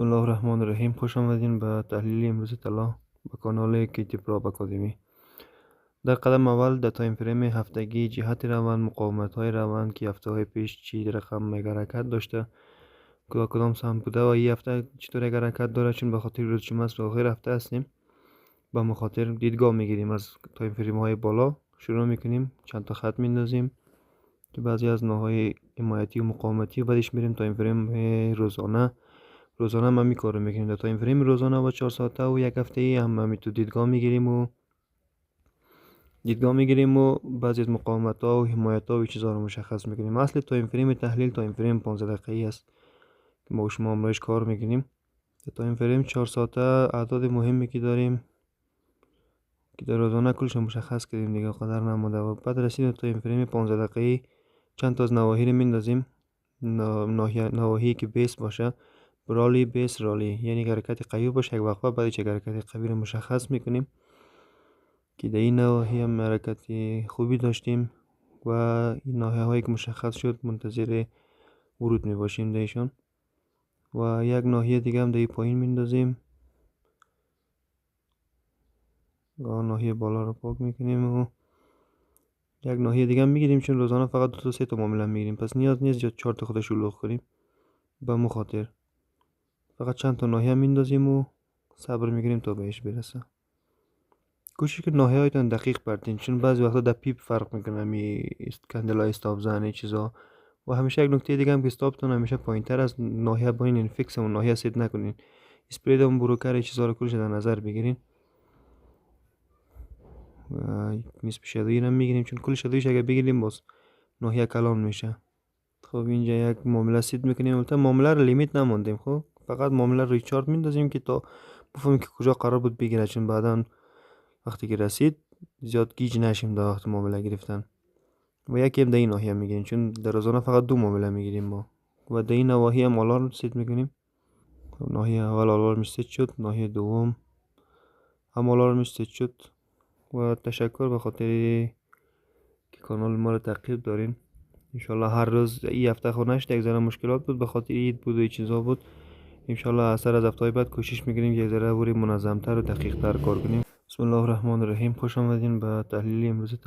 بسم الله الرحمن الرحیم. خوش آمدین به تحلیل امروز طلا به کانال کیتی پراپ اکادمی. در قدم اول در تایم فریم هفتگی جهت روند، مقاومت های روند که هفته های پیش چی رقم مگر حرکت داشته، کدام سمت بوده و این هفته چطور اگر حرکت داره، چون به خاطر روز جمعه است و آخر هفته هستیم، به مخاطر دیدگاه میگیریم. از تایم فریم های بالا شروع میکنیم، چند تا خط میندازیم که بعضی از نوهای حمایتی و مقاومتی و بعدش میریم تایم فریم روزانه هم کارو میکنیم. در تایم فریم روزانه و 4 ساعته و یک هفته ای هم همینطور دیدگاه میگیریم و بعضی از مقاومت ها و حمایت ها و چیزا رو مشخص میکنیم. اصل تایم فریم تحلیل تایم فریم 15 دقیقه‌ای است که ما و شما هم روش کار میکنیم. در تایم فریم 4 ساعته اعداد مهمی که داریم که در روزانه کلش مشخص کردیم دیگه، قدر نمونده. و بعد رسیدیم تایم فریم 15 دقیقه‌ای چند تا از نواحی رو میندازیم. نواحی که بیس باشه، رالی بیس رالی، یعنی حرکت قوی باشه یک وقفه، بعدش حرکت قوی رو مشخص میکنیم که در این نواحی هم حرکت خوبی داشتیم و این ناحیه هایی که مشخص شد منتظر ورود میباشیم دیشان. و یک ناحیه دیگه هم در پایین میندازیم، ناحیه بالا رو پاک میکنیم و یک ناحیه دیگه هم میگیریم، چون روزانه فقط 2 تا 3 تا معامله میگیریم، پس نیاز نیست یا 4 تا خودش شلوغ کنیم. به مخاطر فقط چند تا ناحیه میندازیم و صبر میکنیم تا بهش برسه. کوشش که ناحیه هایتان دقیق بردین، چون بعضی وقتا در پیپ فرق میکنه، می کندل های استاپ زنی چیزا. و همیشه یک نکته دیگه هم که استاپتون همیشه پایین تر از ناحیه باین، این فیکس اون ناحیه سید نکنین، اسپرید اون بروکر چیزا رو کلش در نظر بگیرین. و نسبت شادویی هم میگیریم، چون کل شادویش اگه بگیریم باز ناحیه کلان میشه. خب اینجا یک معامله سید میکنیم، البته معامله رو لیمیت نموندیم، خب فقط معامله رو ریچارد میندازیم که تا بفهمیم که کجا قرار بود بگیره، چون بعدا وقتی که رسید زیاد گیج نشیم در وقت معامله گرفتن. و یکی هم در این ناحیه میگیریم، چون در روزانه فقط 2 معامله میگیریم ما. و در این نواحی هم آلارم سیت میکنیم. ناحیه اول آلارمش سیت شد، ناحیه دوم هم آلارمش سیت شد. و تشکر به خاطر که کانال ما رو تعقیب دارین. انشالله هر روز این هفته خود نشد، یک ذره مشکلات بود به خاطر عید بود و چیزا بود. انشالله اثر از هفته‌های بعد کوشش میکنیم یک ذره منظم‌تر و دقیق‌تر کار کنیم. بسم الله الرحمن الرحیم. خوش آمدین به تحلیل امروز